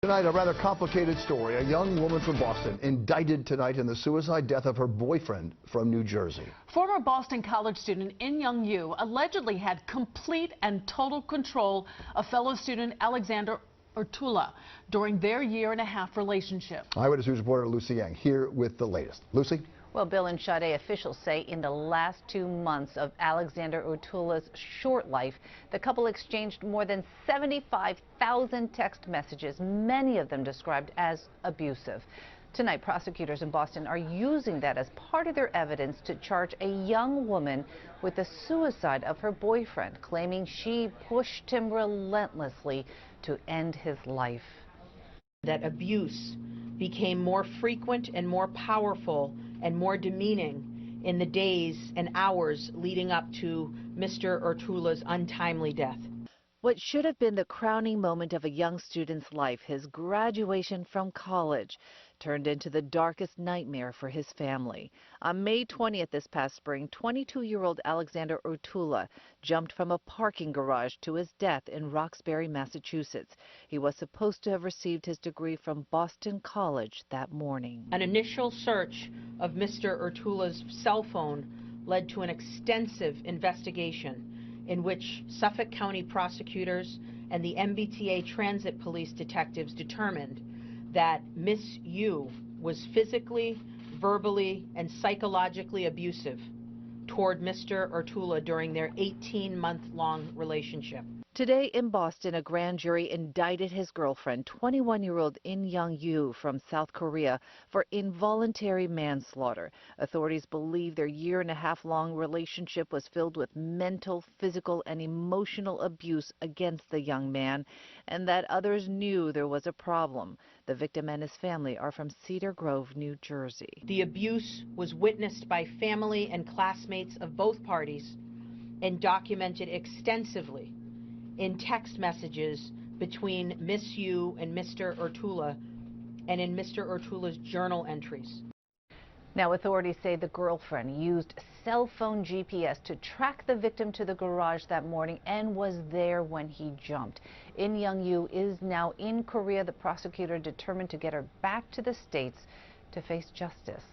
Tonight, a rather complicated story. A young woman from Boston indicted tonight in the suicide death of her boyfriend from New Jersey. Former Boston College student In Young-Yu allegedly had complete and total control of fellow student Alexander Ortula during their year-and-a-half relationship. Eyewitness News reporter Lucy Yang here with the latest. Lucy? Well, Bill and Sade, officials say in the last 2 months of Alexander Ortula's short life, the couple exchanged more than 75,000 text messages, many of them described as abusive. Tonight, prosecutors in Boston are using that as part of their evidence to charge a young woman with the suicide of her boyfriend, claiming she pushed him relentlessly to end his life. That abuse became more frequent and more powerful and more demeaning in the days and hours leading up to Mr. Ortula's untimely death. What should have been the crowning moment of a young student's life, his graduation from college, turned into the darkest nightmare for his family. On May 20th this past spring, 22-year-old Alexander Ortula jumped from a parking garage to his death in Roxbury, Massachusetts. He was supposed to have received his degree from Boston College that morning. An initial search of Mr. Ortula's cell phone led to an extensive investigation in which Suffolk County prosecutors and the MGTOW transit police detectives determined that Miss Yu was physically, verbally, and psychologically abusive toward Mr. Ortula during their 18-month-long relationship. Today in Boston, a grand jury indicted his girlfriend, 21-year-old In Young-Yu from South Korea, for involuntary manslaughter. Authorities believe their year-and-a-half-long relationship was filled with mental, physical, and emotional abuse against the young man, and that others knew there was a problem. The victim and his family are from Cedar Grove, New Jersey. The abuse was witnessed by family and classmates of both parties and documented extensively in text messages between Miss Yu and Mr. Ortula and in Mr. Ortula's journal entries. Now, authorities say the girlfriend used cell phone GPS to track the victim to the garage that morning and was there when he jumped. In Young-Yu is now in Korea. The prosecutor determined to get her back to the States to face justice.